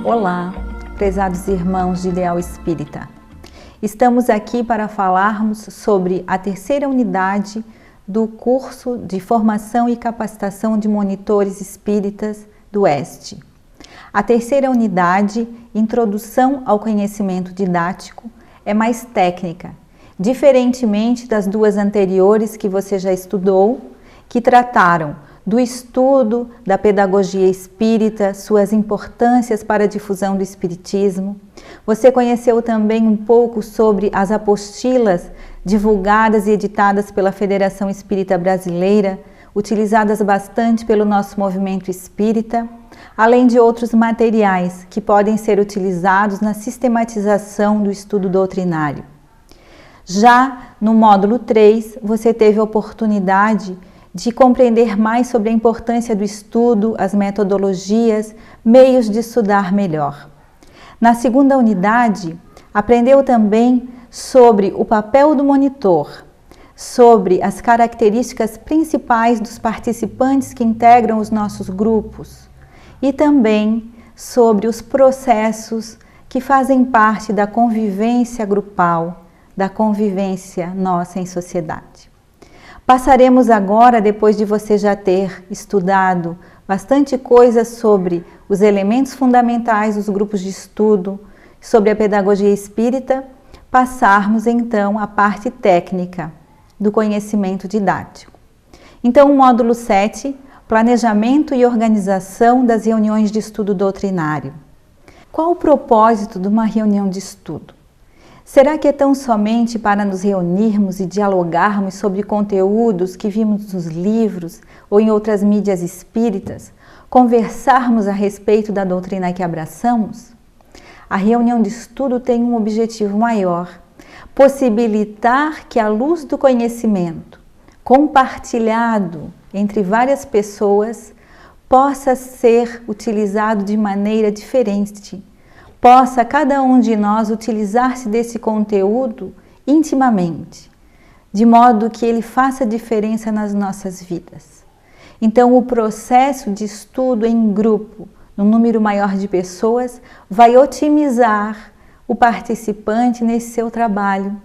Olá, prezados irmãos de Ideal Espírita. Estamos aqui para falarmos sobre a terceira unidade do curso de formação e capacitação de monitores espíritas do Oeste. A terceira unidade, Introdução ao Conhecimento Didático, é mais técnica, diferentemente das duas anteriores que você já estudou, que trataram do estudo da pedagogia espírita, suas importâncias para a difusão do espiritismo. Você conheceu também um pouco sobre as apostilas divulgadas e editadas pela Federação Espírita Brasileira, utilizadas bastante pelo nosso movimento espírita, além de outros materiais que podem ser utilizados na sistematização do estudo doutrinário. Já no módulo 3, você teve a oportunidade de compreender mais sobre a importância do estudo, as metodologias, meios de estudar melhor. Na segunda unidade, aprendeu também sobre o papel do monitor, sobre as características principais dos participantes que integram os nossos grupos e também sobre os processos que fazem parte da convivência grupal, da convivência nossa em sociedade. Passaremos agora, depois de você já ter estudado bastante coisa sobre os elementos fundamentais dos grupos de estudo, sobre a pedagogia espírita, passarmos então à parte técnica do conhecimento didático. Então, o módulo 7, Planejamento e Organização das Reuniões de Estudo Doutrinário. Qual o propósito de uma reunião de estudo? Será que é tão somente para nos reunirmos e dialogarmos sobre conteúdos que vimos nos livros ou em outras mídias espíritas, conversarmos a respeito da doutrina que abraçamos? A reunião de estudo tem um objetivo maior: possibilitar que a luz do conhecimento, compartilhado entre várias pessoas, possa ser utilizado de maneira diferente. Possa cada um de nós utilizar-se desse conteúdo intimamente, de modo que ele faça diferença nas nossas vidas. Então, o processo de estudo em grupo, no número maior de pessoas, vai otimizar o participante nesse seu trabalho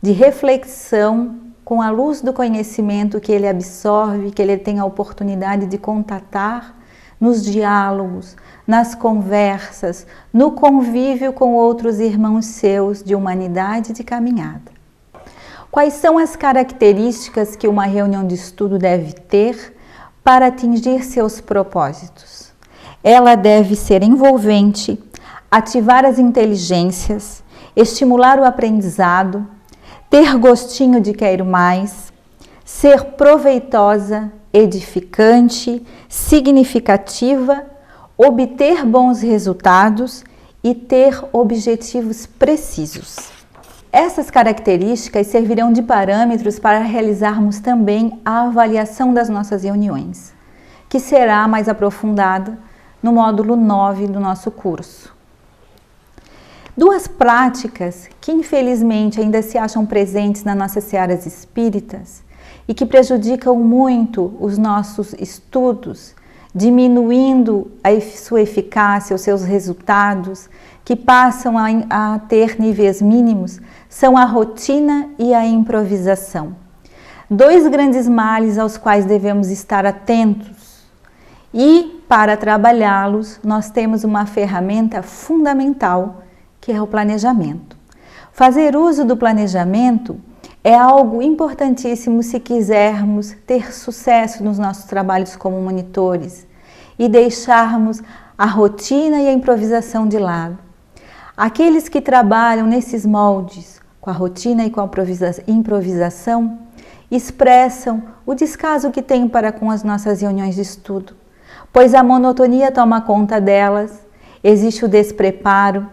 de reflexão com a luz do conhecimento que ele absorve, que ele tem a oportunidade de contatar nos diálogos, nas conversas, no convívio com outros irmãos seus de humanidade e de caminhada. Quais são as características que uma reunião de estudo deve ter para atingir seus propósitos? Ela deve ser envolvente, ativar as inteligências, estimular o aprendizado, ter gostinho de quero mais, ser proveitosa, edificante, significativa, obter bons resultados e ter objetivos precisos. Essas características servirão de parâmetros para realizarmos também a avaliação das nossas reuniões, que será mais aprofundada no módulo 9 do nosso curso. Duas práticas que infelizmente ainda se acham presentes nas nossas searas espíritas e que prejudicam muito os nossos estudos, diminuindo a sua eficácia, os seus resultados, que passam a ter níveis mínimos, são a rotina e a improvisação. Dois grandes males aos quais devemos estar atentos. E, para trabalhá-los, nós temos uma ferramenta fundamental, que é o planejamento. Fazer uso do planejamento é algo importantíssimo se quisermos ter sucesso nos nossos trabalhos como monitores e deixarmos a rotina e a improvisação de lado. Aqueles que trabalham nesses moldes, com a rotina e com a improvisação, expressam o descaso que têm para com as nossas reuniões de estudo, pois a monotonia toma conta delas, existe o despreparo,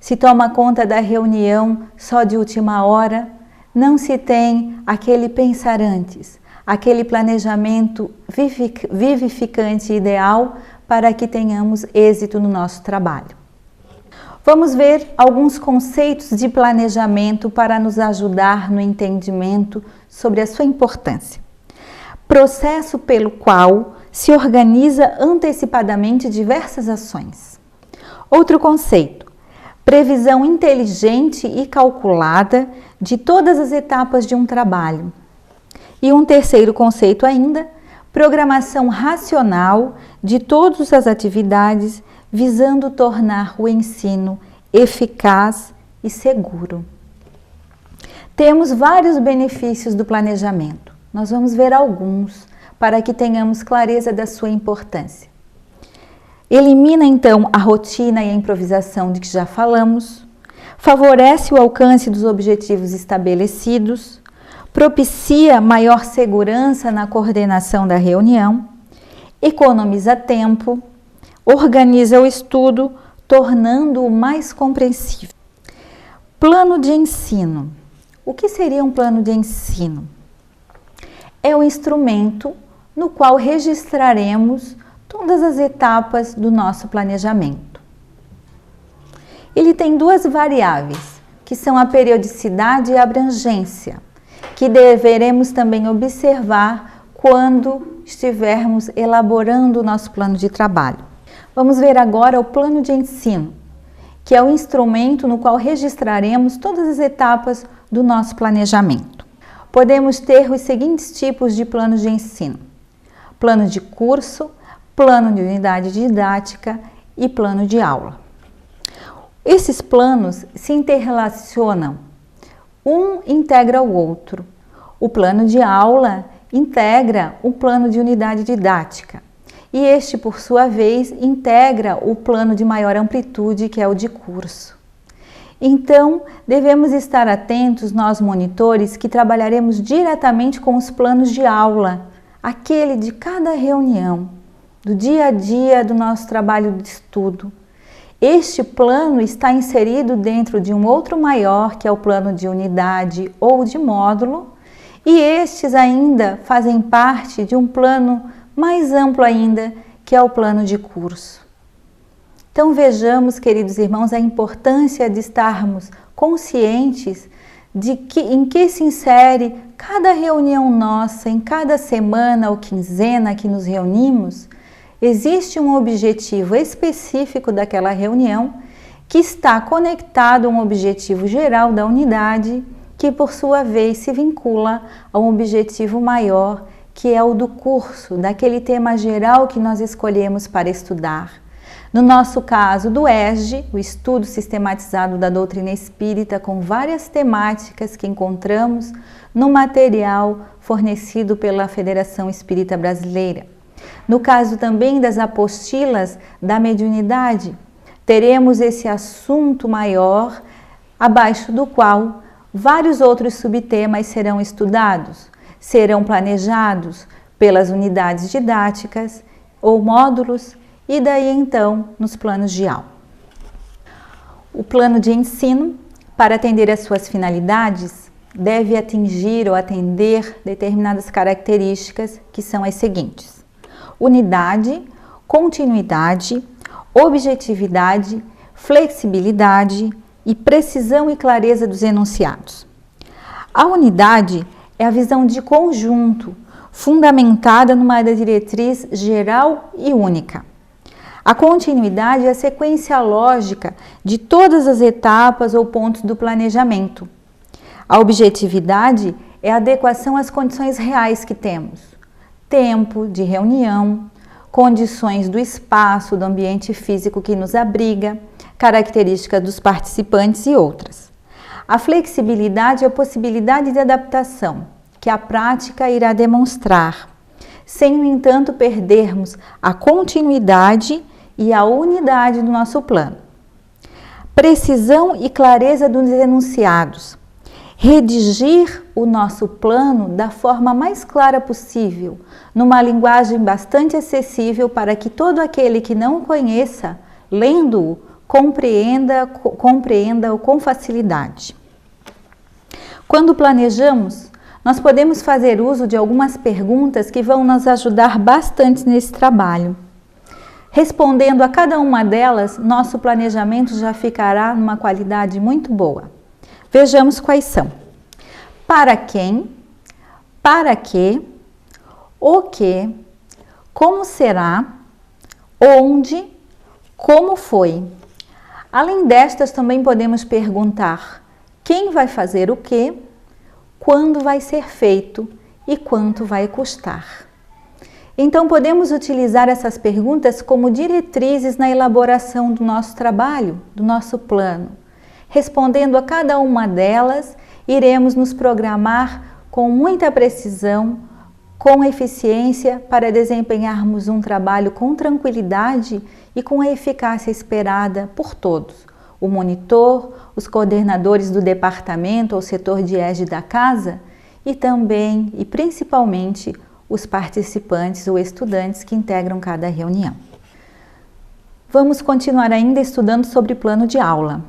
se toma conta da reunião só de última hora, não se tem aquele pensar antes, aquele planejamento vivificante e ideal para que tenhamos êxito no nosso trabalho. Vamos ver alguns conceitos de planejamento para nos ajudar no entendimento sobre a sua importância. Processo pelo qual se organiza antecipadamente diversas ações. Outro conceito: previsão inteligente e calculada de todas as etapas de um trabalho. E um terceiro conceito ainda: programação racional de todas as atividades, visando tornar o ensino eficaz e seguro. Temos vários benefícios do planejamento. Nós vamos ver alguns para que tenhamos clareza da sua importância. Elimina então a rotina e a improvisação de que já falamos, favorece o alcance dos objetivos estabelecidos, propicia maior segurança na coordenação da reunião, economiza tempo, organiza o estudo, tornando-o mais compreensível. Plano de ensino. O que seria um plano de ensino? É o instrumento no qual registraremos todas as etapas do nosso planejamento. Ele tem duas variáveis, que são a periodicidade e a abrangência, que deveremos também observar quando estivermos elaborando o nosso plano de trabalho. Vamos ver agora o plano de ensino, que é o instrumento no qual registraremos todas as etapas do nosso planejamento. Podemos ter os seguintes tipos de planos de ensino: plano de curso, plano de unidade didática e plano de aula. Esses planos se interrelacionam, um integra o outro. O plano de aula integra o plano de unidade didática e este, por sua vez, integra o plano de maior amplitude, que é o de curso. Então, devemos estar atentos, nós monitores, que trabalharemos diretamente com os planos de aula, aquele de cada reunião, do dia a dia do nosso trabalho de estudo. Este plano está inserido dentro de um outro maior, que é o plano de unidade ou de módulo, e estes ainda fazem parte de um plano mais amplo ainda, que é o plano de curso. Então vejamos, queridos irmãos, a importância de estarmos conscientes de em que se insere cada reunião nossa, em cada semana ou quinzena que nos reunimos. Existe um objetivo específico daquela reunião que está conectado a um objetivo geral da unidade, que por sua vez se vincula a um objetivo maior, que é o do curso, daquele tema geral que nós escolhemos para estudar. No nosso caso do ESG, o estudo sistematizado da doutrina espírita, com várias temáticas que encontramos no material fornecido pela Federação Espírita Brasileira. No caso também das apostilas da mediunidade, teremos esse assunto maior, abaixo do qual vários outros subtemas serão estudados, serão planejados pelas unidades didáticas ou módulos e daí então nos planos de aula. O plano de ensino, para atender às suas finalidades, deve atingir ou atender determinadas características que são as seguintes: unidade, continuidade, objetividade, flexibilidade e precisão e clareza dos enunciados. A unidade é a visão de conjunto, fundamentada numa diretriz geral e única. A continuidade é a sequência lógica de todas as etapas ou pontos do planejamento. A objetividade é a adequação às condições reais que temos: tempo de reunião, condições do espaço, do ambiente físico que nos abriga, características dos participantes e outras. A flexibilidade é a possibilidade de adaptação que a prática irá demonstrar, sem, no entanto, perdermos a continuidade e a unidade do nosso plano. Precisão e clareza dos enunciados. Redigir o nosso plano da forma mais clara possível, numa linguagem bastante acessível para que todo aquele que não o conheça, lendo-o, compreenda-o com facilidade. Quando planejamos, nós podemos fazer uso de algumas perguntas que vão nos ajudar bastante nesse trabalho. Respondendo a cada uma delas, nosso planejamento já ficará numa qualidade muito boa. Vejamos quais são: para quem, para quê, o que, como será, onde, como foi, Além destas, também podemos perguntar quem vai fazer o quê, quando vai ser feito e quanto vai custar. Então, podemos utilizar essas perguntas como diretrizes na elaboração do nosso trabalho, do nosso plano. Respondendo a cada uma delas, iremos nos programar com muita precisão, com eficiência, para desempenharmos um trabalho com tranquilidade e com a eficácia esperada por todos. O monitor, os coordenadores do departamento ou setor de égide da casa e também e principalmente os participantes ou estudantes que integram cada reunião. Vamos continuar ainda estudando sobre plano de aula.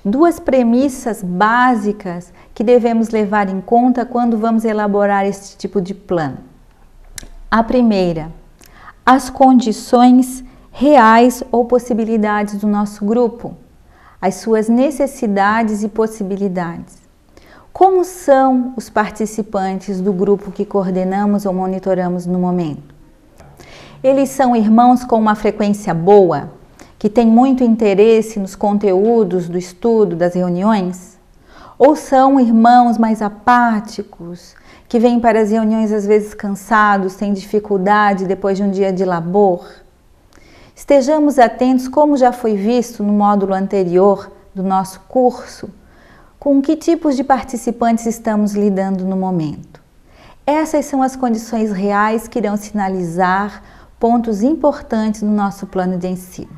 Duas premissas básicas que devemos levar em conta quando vamos elaborar este tipo de plano. A primeira, as condições reais ou possibilidades do nosso grupo, as suas necessidades e possibilidades. Como são os participantes do grupo que coordenamos ou monitoramos no momento? Eles são irmãos com uma frequência boa, que têm muito interesse nos conteúdos do estudo, das reuniões? Ou são irmãos mais apáticos, que vêm para as reuniões às vezes cansados, têm dificuldade depois de um dia de labor? Estejamos atentos, como já foi visto no módulo anterior do nosso curso, com que tipos de participantes estamos lidando no momento. Essas são as condições reais que irão sinalizar pontos importantes no nosso plano de ensino.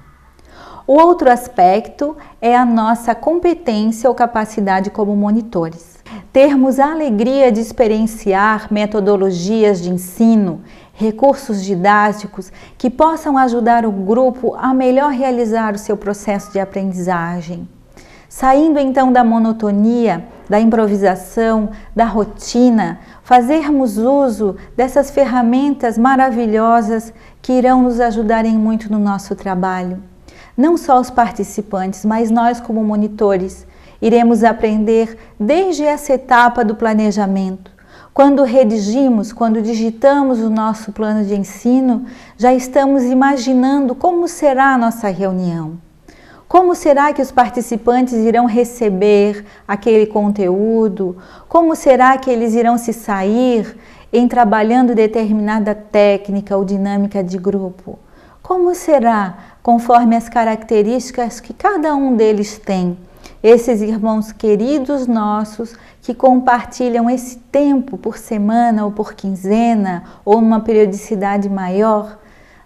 O outro aspecto é a nossa competência ou capacidade como monitores. Termos a alegria de experienciar metodologias de ensino, recursos didáticos que possam ajudar o grupo a melhor realizar o seu processo de aprendizagem. Saindo então da monotonia, da improvisação, da rotina, fazermos uso dessas ferramentas maravilhosas que irão nos ajudar em muito no nosso trabalho. Não só os participantes, mas nós como monitores, iremos aprender desde essa etapa do planejamento. Quando redigimos, quando digitamos o nosso plano de ensino, já estamos imaginando como será a nossa reunião. Como será que os participantes irão receber aquele conteúdo? Como será que eles irão se sair em trabalhando determinada técnica ou dinâmica de grupo? Como será, conforme as características que cada um deles tem? Esses irmãos queridos nossos que compartilham esse tempo por semana ou por quinzena ou numa periodicidade maior,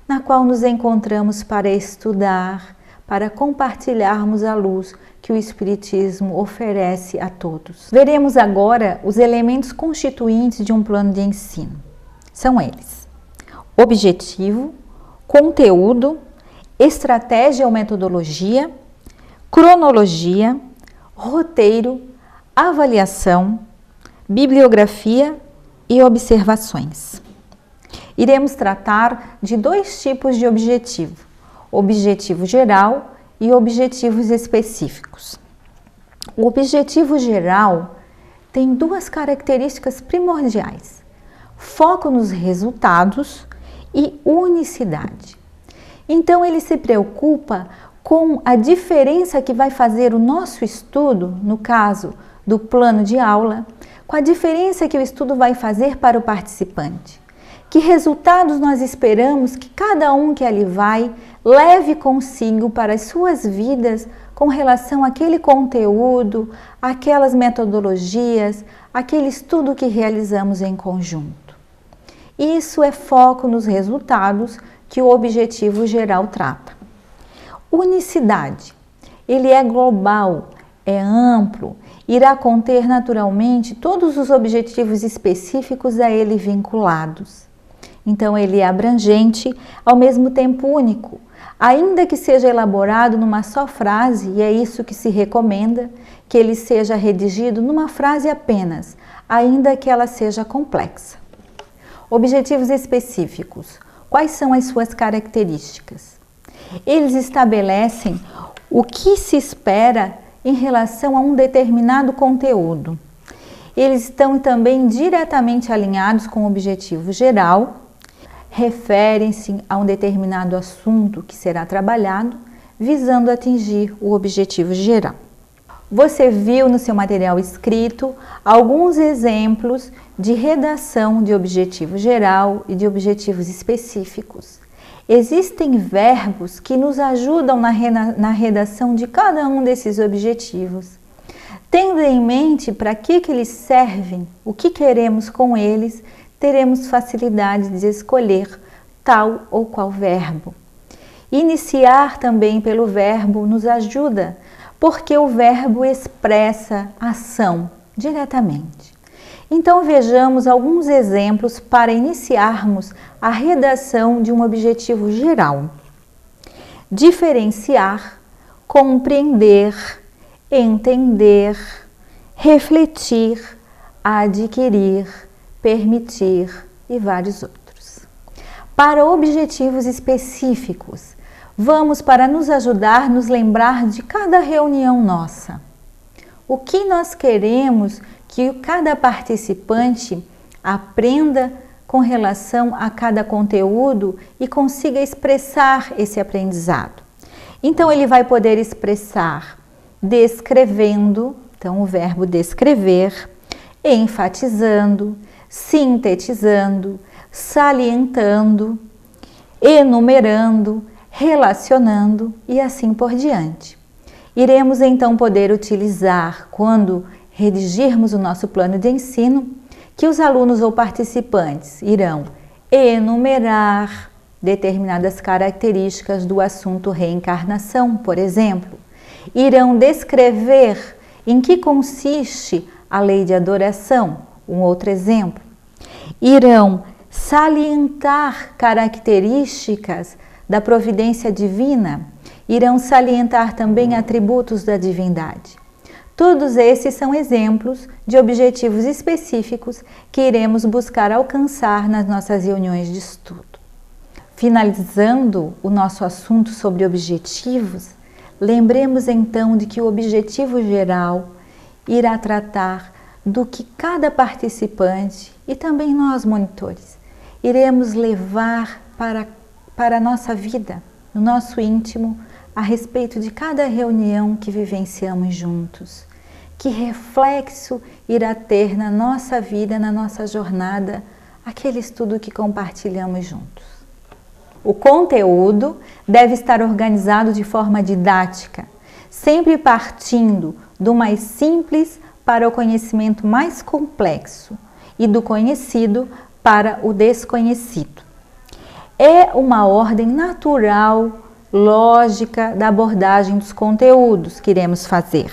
na qual nos encontramos para estudar, para compartilharmos a luz que o Espiritismo oferece a todos. Veremos agora os elementos constituintes de um plano de ensino. São eles: objetivo, conteúdo, estratégia ou metodologia, cronologia, roteiro, avaliação, bibliografia e observações. Iremos tratar de dois tipos de objetivo: objetivo geral e objetivos específicos. O objetivo geral tem duas características primordiais: foco nos resultados e unicidade. Então, ele se preocupa com a diferença que vai fazer o nosso estudo, no caso do plano de aula, com a diferença que o estudo vai fazer para o participante. Que resultados nós esperamos que cada um que ali vai leve consigo para as suas vidas com relação àquele conteúdo, aquelas metodologias, aquele estudo que realizamos em conjunto. Isso é foco nos resultados que o objetivo geral trata. Unicidade. Ele é global, é amplo, irá conter naturalmente todos os objetivos específicos a ele vinculados. Então, ele é abrangente, ao mesmo tempo único, ainda que seja elaborado numa só frase, e é isso que se recomenda, que ele seja redigido numa frase apenas, ainda que ela seja complexa. Objetivos específicos. Quais são as suas características? Eles estabelecem o que se espera em relação a um determinado conteúdo. Eles estão também diretamente alinhados com o objetivo geral, referem-se a um determinado assunto que será trabalhado, visando atingir o objetivo geral. Você viu no seu material escrito alguns exemplos de redação de objetivo geral e de objetivos específicos. Existem verbos que nos ajudam na redação de cada um desses objetivos. Tendo em mente para que eles servem, o que queremos com eles, teremos facilidade de escolher tal ou qual verbo. Iniciar também pelo verbo nos ajuda, porque o verbo expressa ação diretamente. Então vejamos alguns exemplos para iniciarmos a redação de um objetivo geral. Diferenciar, compreender, entender, refletir, adquirir, permitir e vários outros. Para objetivos específicos, vamos para nos ajudar, nos lembrar de cada reunião nossa. O que nós queremos que cada participante aprenda com relação a cada conteúdo e consiga expressar esse aprendizado. Então ele vai poder expressar descrevendo, então o verbo descrever, enfatizando, sintetizando, salientando, enumerando, relacionando e assim por diante. Iremos então poder utilizar, quando redigirmos o nosso plano de ensino, que os alunos ou participantes irão enumerar determinadas características do assunto reencarnação, por exemplo. Irão descrever em que consiste a lei de adoração, um outro exemplo. Irão salientar características da providência divina, irão salientar também atributos da divindade. Todos esses são exemplos de objetivos específicos que iremos buscar alcançar nas nossas reuniões de estudo. Finalizando o nosso assunto sobre objetivos, lembremos então de que o objetivo geral irá tratar do que cada participante e também nós, monitores, iremos levar para a nossa vida, no nosso íntimo, a respeito de cada reunião que vivenciamos juntos. Que reflexo irá ter na nossa vida, na nossa jornada, aquele estudo que compartilhamos juntos. O conteúdo deve estar organizado de forma didática, sempre partindo do mais simples para o conhecimento mais complexo e do conhecido para o desconhecido. É uma ordem natural, lógica da abordagem dos conteúdos que iremos fazer.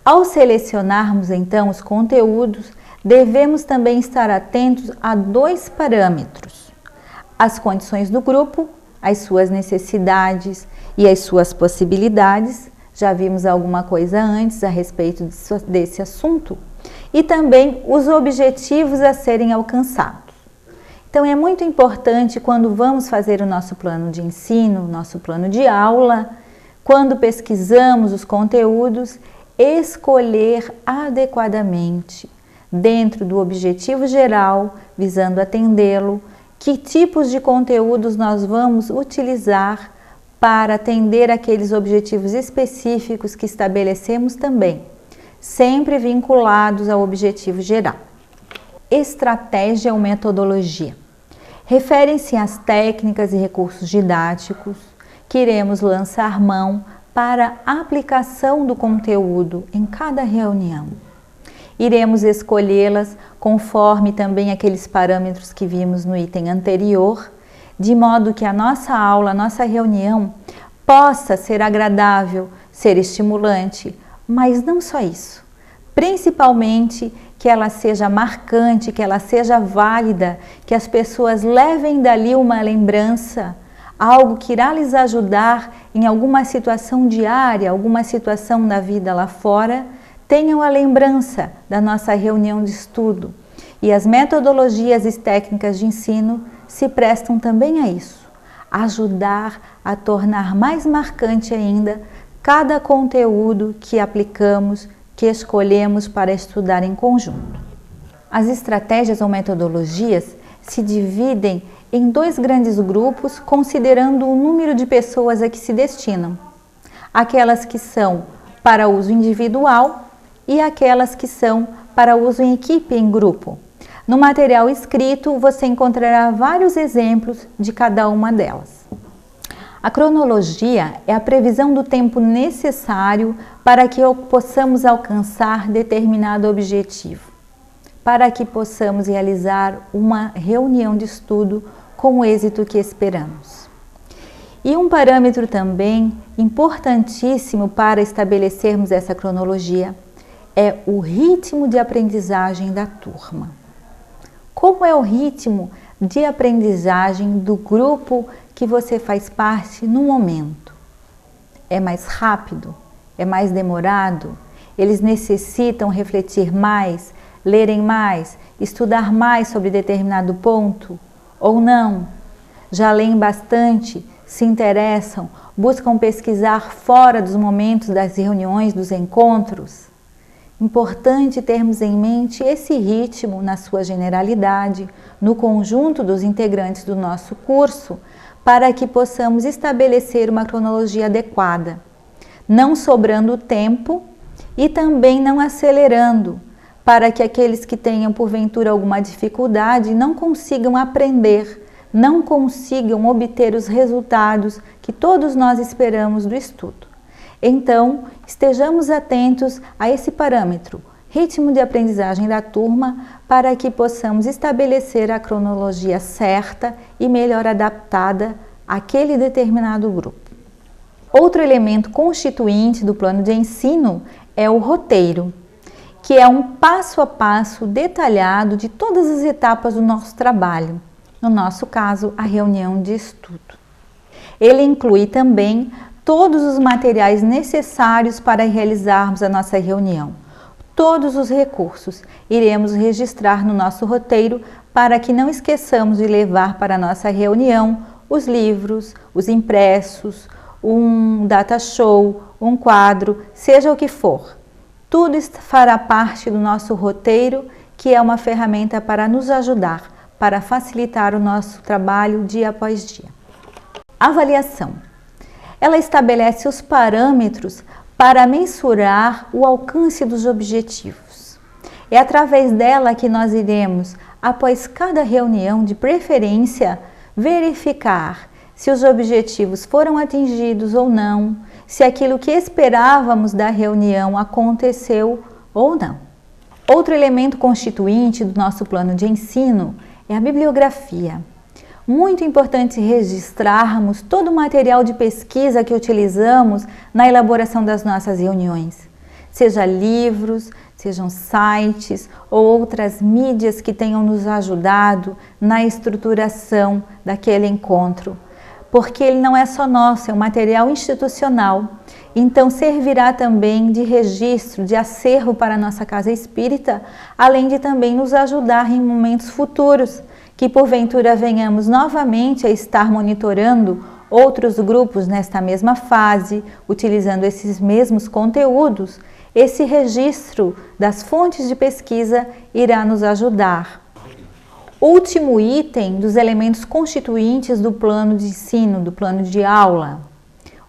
Ao selecionarmos então os conteúdos, devemos também estar atentos a dois parâmetros: as condições do grupo, as suas necessidades e as suas possibilidades. Já vimos alguma coisa antes a respeito desse assunto. E também os objetivos a serem alcançados. Então é muito importante, quando vamos fazer o nosso plano de ensino, nosso plano de aula, quando pesquisamos os conteúdos, escolher adequadamente, dentro do objetivo geral, visando atendê-lo, que tipos de conteúdos nós vamos utilizar para atender aqueles objetivos específicos que estabelecemos também, sempre vinculados ao objetivo geral. Estratégia ou metodologia. Referem-se às técnicas e recursos didáticos que iremos lançar mão para a aplicação do conteúdo em cada reunião. Iremos escolhê-las conforme também aqueles parâmetros que vimos no item anterior, de modo que a nossa aula, a nossa reunião, possa ser agradável, ser estimulante, mas não só isso. Principalmente que ela seja marcante, que ela seja válida, que as pessoas levem dali uma lembrança, algo que irá lhes ajudar em alguma situação diária, alguma situação da vida lá fora, tenham a lembrança da nossa reunião de estudo. E as metodologias e técnicas de ensino se prestam também a isso, ajudar a tornar mais marcante ainda cada conteúdo que aplicamos, que escolhemos para estudar em conjunto. As estratégias ou metodologias se dividem em 2 grandes grupos, considerando o número de pessoas a que se destinam. Aquelas que são para uso individual e aquelas que são para uso em equipe, em grupo. No material escrito, você encontrará vários exemplos de cada uma delas. A cronologia é a previsão do tempo necessário para que possamos alcançar determinado objetivo, para que possamos realizar uma reunião de estudo com o êxito que esperamos. E um parâmetro também importantíssimo para estabelecermos essa cronologia é o ritmo de aprendizagem da turma. Como é o ritmo de aprendizagem do grupo que você faz parte no momento? É mais rápido? É mais demorado? Eles necessitam refletir mais, lerem mais, estudar mais sobre determinado ponto? Ou não? Já leem bastante, se interessam, buscam pesquisar fora dos momentos das reuniões, dos encontros? Importante termos em mente esse ritmo na sua generalidade, no conjunto dos integrantes do nosso curso, para que possamos estabelecer uma cronologia adequada, não sobrando tempo e também não acelerando, para que aqueles que tenham porventura alguma dificuldade não consigam aprender, não consigam obter os resultados que todos nós esperamos do estudo. Então, estejamos atentos a esse parâmetro, ritmo de aprendizagem da turma, para que possamos estabelecer a cronologia certa e melhor adaptada àquele determinado grupo. Outro elemento constituinte do plano de ensino é o roteiro, que é um passo a passo detalhado de todas as etapas do nosso trabalho, no nosso caso, a reunião de estudo. Ele inclui também todos os materiais necessários para realizarmos a nossa reunião. Todos os recursos iremos registrar no nosso roteiro para que não esqueçamos de levar para a nossa reunião os livros, os impressos, um data show, um quadro, seja o que for. Tudo fará parte do nosso roteiro, que é uma ferramenta para nos ajudar, para facilitar o nosso trabalho dia após dia. Avaliação. Ela estabelece os parâmetros para mensurar o alcance dos objetivos. É através dela que nós iremos, após cada reunião, de preferência, verificar se os objetivos foram atingidos ou não, se aquilo que esperávamos da reunião aconteceu ou não. Outro elemento constituinte do nosso plano de ensino é a bibliografia. Muito importante registrarmos todo o material de pesquisa que utilizamos na elaboração das nossas reuniões, seja livros, sejam sites ou outras mídias que tenham nos ajudado na estruturação daquele encontro, porque ele não é só nosso, é um material institucional, então servirá também de registro, de acervo para a nossa casa espírita, além de também nos ajudar em momentos futuros, que porventura venhamos novamente a estar monitorando outros grupos nesta mesma fase, utilizando esses mesmos conteúdos. Esse registro das fontes de pesquisa irá nos ajudar. Último item dos elementos constituintes do plano de ensino, do plano de aula: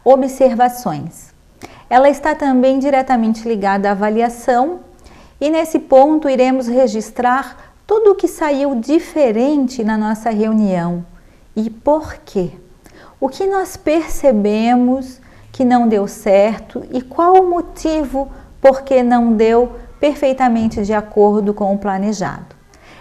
observações. Ela está também diretamente ligada à avaliação e nesse ponto iremos registrar tudo o que saiu diferente na nossa reunião e por quê. O que nós percebemos que não deu certo e qual o motivo por que não deu perfeitamente de acordo com o planejado.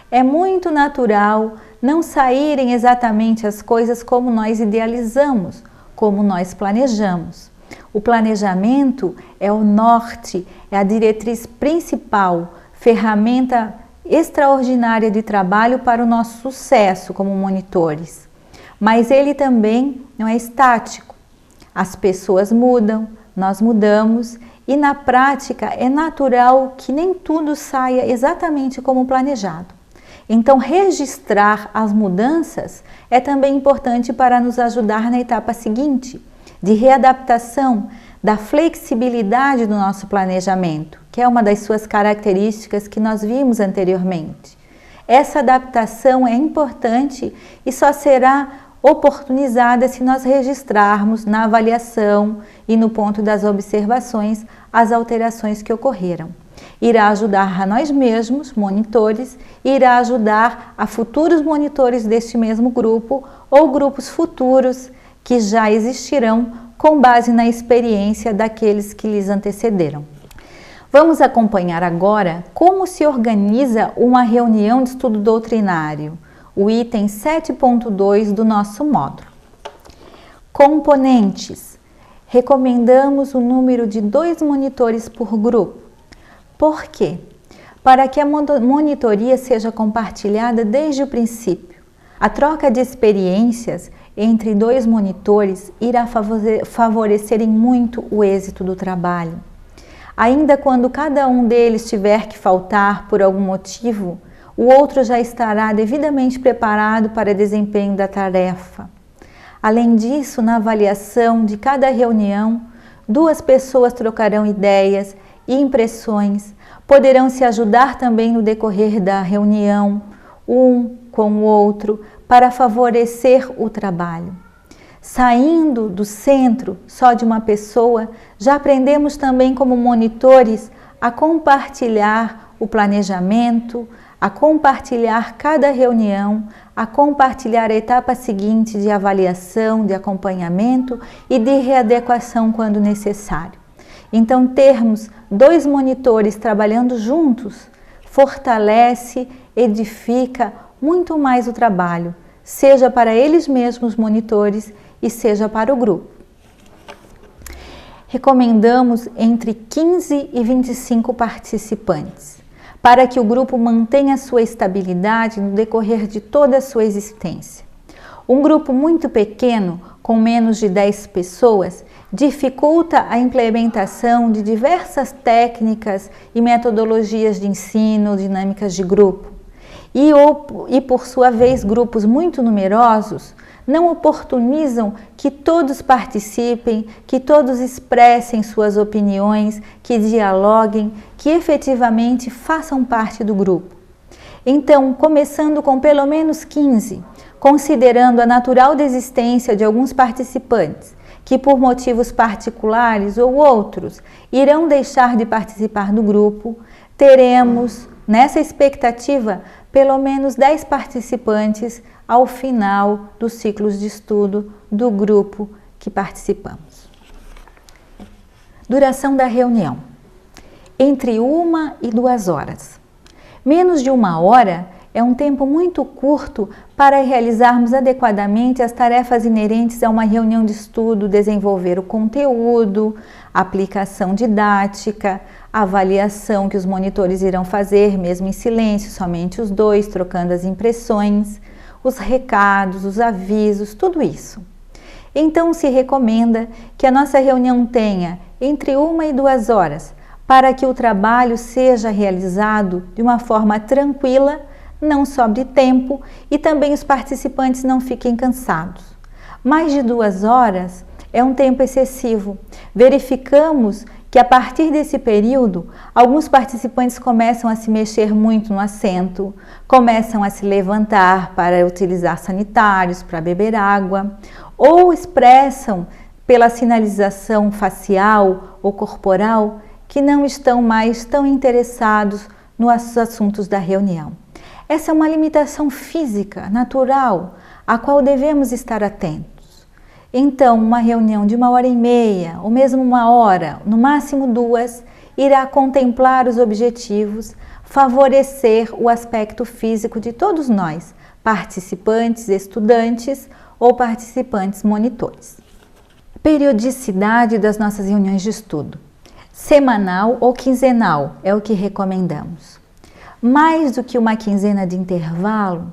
É muito natural não saírem exatamente as coisas como nós idealizamos, como nós planejamos. O planejamento é o norte, é a diretriz principal, ferramenta extraordinária de trabalho para o nosso sucesso como monitores. Mas ele também não é estático. As pessoas mudam, nós mudamos e na prática é natural que nem tudo saia exatamente como planejado. Então, registrar as mudanças é também importante para nos ajudar na etapa seguinte, de readaptação, da flexibilidade do nosso planejamento, que é uma das suas características que nós vimos anteriormente. Essa adaptação é importante e só será oportunizada se nós registrarmos na avaliação e no ponto das observações as alterações que ocorreram. Irá ajudar a nós mesmos, monitores, e irá ajudar a futuros monitores deste mesmo grupo ou grupos futuros que já existirão com base na experiência daqueles que lhes antecederam. Vamos acompanhar agora como se organiza uma reunião de estudo doutrinário, o item 7.2 do nosso módulo. Componentes. Recomendamos o número de 2 monitores por grupo. Por quê? Para que a monitoria seja compartilhada desde o princípio. A troca de experiências entre 2 monitores irá favorecer muito o êxito do trabalho. Ainda quando cada um deles tiver que faltar por algum motivo, o outro já estará devidamente preparado para o desempenho da tarefa. Além disso, na avaliação de cada reunião, 2 pessoas trocarão ideias e impressões, poderão se ajudar também no decorrer da reunião, um com o outro, para favorecer o trabalho. Saindo do centro só de uma pessoa, já aprendemos também como monitores a compartilhar o planejamento, a compartilhar cada reunião, a compartilhar a etapa seguinte de avaliação, de acompanhamento e de readequação quando necessário. Então, termos 2 monitores trabalhando juntos fortalece, edifica muito mais o trabalho, seja para eles mesmos monitores e seja para o grupo. Recomendamos entre 15 e 25 participantes, para que o grupo mantenha sua estabilidade no decorrer de toda a sua existência. Um grupo muito pequeno, com menos de 10 pessoas, dificulta a implementação de diversas técnicas e metodologias de ensino, dinâmicas de grupo. E por sua vez, grupos muito numerosos não oportunizam que todos participem, que todos expressem suas opiniões, que dialoguem, que efetivamente façam parte do grupo. Então, começando com pelo menos 15, considerando a natural desistência de alguns participantes, que por motivos particulares ou outros irão deixar de participar do grupo, teremos, nessa expectativa, pelo menos 10 participantes ao final dos ciclos de estudo do grupo que participamos. Duração da reunião: entre 1 e 2 horas. Menos de 1 hora é um tempo muito curto para realizarmos adequadamente as tarefas inerentes a uma reunião de estudo, desenvolver o conteúdo, aplicação didática, avaliação que os monitores irão fazer, mesmo em silêncio, somente os 2, trocando as impressões, os recados, os avisos, tudo isso. Então, se recomenda que a nossa reunião tenha entre 1 e 2 horas, para que o trabalho seja realizado de uma forma tranquila, não sobre tempo e também os participantes não fiquem cansados. Mais de 2 horas é um tempo excessivo. Verificamos que a partir desse período, alguns participantes começam a se mexer muito no assento, começam a se levantar para utilizar sanitários, para beber água, ou expressam pela sinalização facial ou corporal que não estão mais tão interessados nos assuntos da reunião. Essa é uma limitação física, natural, a qual devemos estar atentos. Então, uma reunião de 1h30, ou mesmo 1 hora, no máximo 2, irá contemplar os objetivos, favorecer o aspecto físico de todos nós, participantes, estudantes ou participantes monitores. Periodicidade das nossas reuniões de estudo: semanal ou quinzenal é o que recomendamos. Mais do que uma quinzena de intervalo,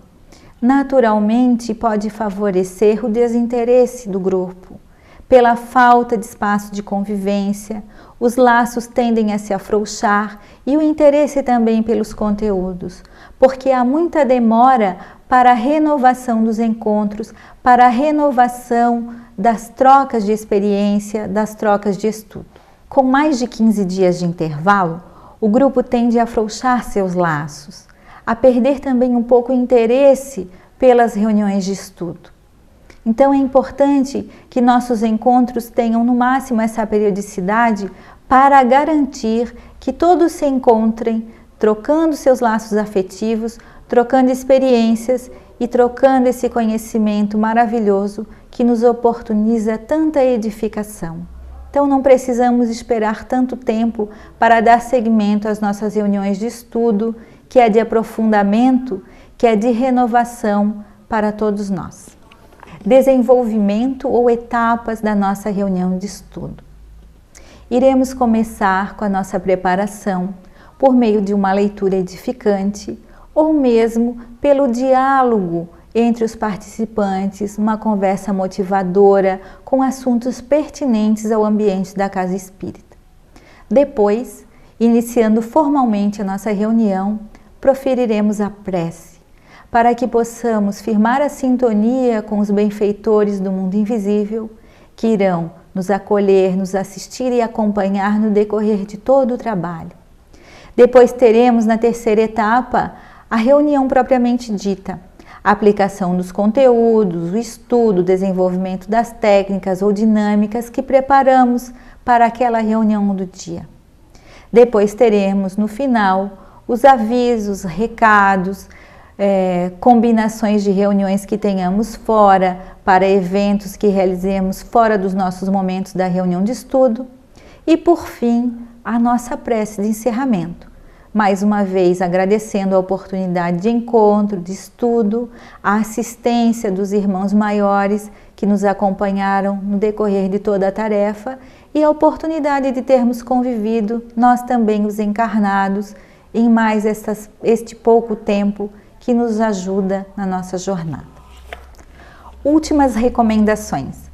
naturalmente pode favorecer o desinteresse do grupo. Pela falta de espaço de convivência, os laços tendem a se afrouxar e o interesse também pelos conteúdos, porque há muita demora para a renovação dos encontros, para a renovação das trocas de experiência, das trocas de estudo. Com mais de 15 dias de intervalo, o grupo tende a afrouxar seus laços. a perder também um pouco o interesse pelas reuniões de estudo. Então é importante que nossos encontros tenham no máximo essa periodicidade para garantir que todos se encontrem trocando seus laços afetivos, trocando experiências e trocando esse conhecimento maravilhoso que nos oportuniza tanta edificação. Então não precisamos esperar tanto tempo para dar seguimento às nossas reuniões de estudo, que é de aprofundamento, que é de renovação para todos nós. Desenvolvimento ou etapas da nossa reunião de estudo. Iremos começar com a nossa preparação por meio de uma leitura edificante ou mesmo pelo diálogo entre os participantes, uma conversa motivadora com assuntos pertinentes ao ambiente da casa espírita. Depois, iniciando formalmente a nossa reunião, proferiremos a prece, para que possamos firmar a sintonia com os benfeitores do mundo invisível, que irão nos acolher, nos assistir e acompanhar no decorrer de todo o trabalho. Depois teremos, na terceira etapa, a reunião propriamente dita, a aplicação dos conteúdos, o estudo, o desenvolvimento das técnicas ou dinâmicas que preparamos para aquela reunião do dia. Depois teremos, no final, os avisos, recados, combinações de reuniões que tenhamos fora, para eventos que realizemos fora dos nossos momentos da reunião de estudo. E, por fim, a nossa prece de encerramento. Mais uma vez agradecendo a oportunidade de encontro, de estudo, a assistência dos irmãos maiores que nos acompanharam no decorrer de toda a tarefa e a oportunidade de termos convivido, nós também os encarnados, em mais este pouco tempo que nos ajuda na nossa jornada. Últimas recomendações.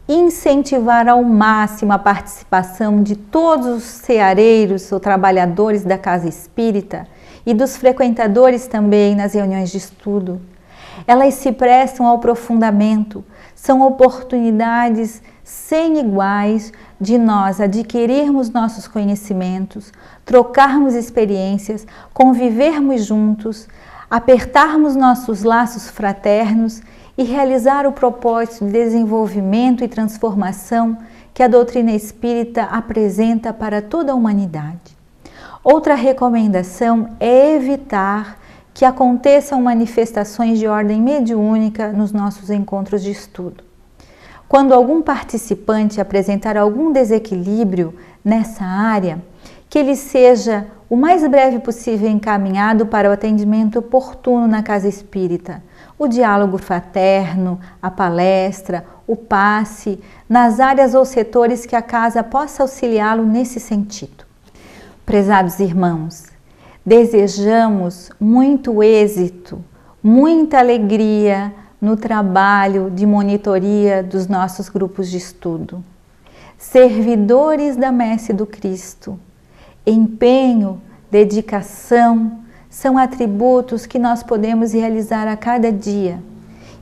Incentivar ao máximo a participação de todos os ceareiros ou trabalhadores da casa espírita e dos frequentadores também nas reuniões de estudo. Elas se prestam ao aprofundamento, são oportunidades sem iguais de nós adquirirmos nossos conhecimentos, trocarmos experiências, convivermos juntos, apertarmos nossos laços fraternos e realizar o propósito de desenvolvimento e transformação que a doutrina espírita apresenta para toda a humanidade. Outra recomendação é evitar que aconteçam manifestações de ordem mediúnica nos nossos encontros de estudo. Quando algum participante apresentar algum desequilíbrio nessa área, que ele seja o mais breve possível encaminhado para o atendimento oportuno na casa espírita, o diálogo fraterno, a palestra, o passe, nas áreas ou setores que a casa possa auxiliá-lo nesse sentido. Prezados irmãos, desejamos muito êxito, muita alegria no trabalho de monitoria dos nossos grupos de estudo. Servidores da Messe do Cristo, empenho, dedicação, são atributos que nós podemos realizar a cada dia.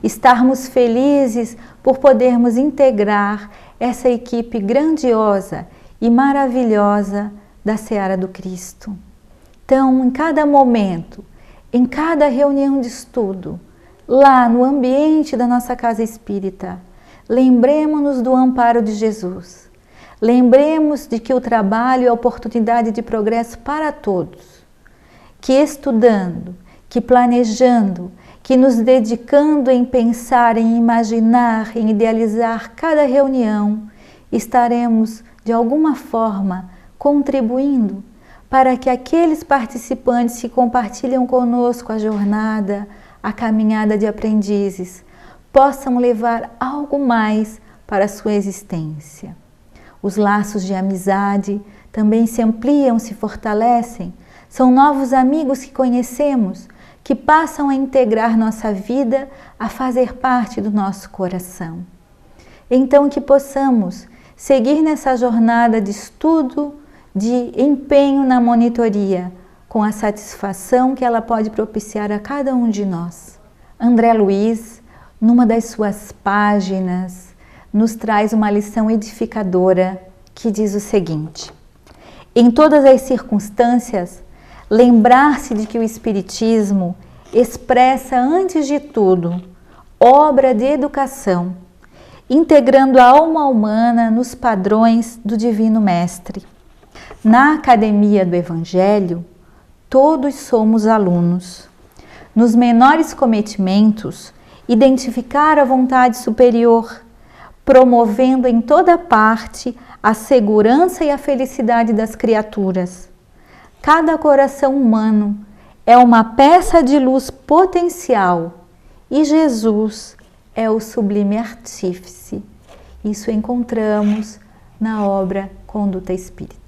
Estarmos felizes por podermos integrar essa equipe grandiosa e maravilhosa da Seara do Cristo. Então, em cada momento, em cada reunião de estudo, lá no ambiente da nossa casa espírita, lembremos-nos do amparo de Jesus. Lembremos de que o trabalho é oportunidade de progresso para todos. Que estudando, que planejando, que nos dedicando em pensar, em imaginar, em idealizar cada reunião, estaremos de alguma forma contribuindo para que aqueles participantes que compartilham conosco a jornada, a caminhada de aprendizes, possam levar algo mais para a sua existência. Os laços de amizade também se ampliam, se fortalecem. São novos amigos que conhecemos, que passam a integrar nossa vida, a fazer parte do nosso coração. Então que possamos seguir nessa jornada de estudo, de empenho na monitoria, com a satisfação que ela pode propiciar a cada um de nós. André Luiz, numa das suas páginas, nos traz uma lição edificadora que diz o seguinte: em todas as circunstâncias, lembrar-se de que o Espiritismo expressa, antes de tudo, obra de educação, integrando a alma humana nos padrões do Divino Mestre. Na Academia do Evangelho, todos somos alunos. Nos menores cometimentos, identificar a vontade superior, promovendo em toda parte a segurança e a felicidade das criaturas. Cada coração humano é uma peça de luz potencial e Jesus é o sublime artífice. Isso encontramos na obra Conduta Espírita.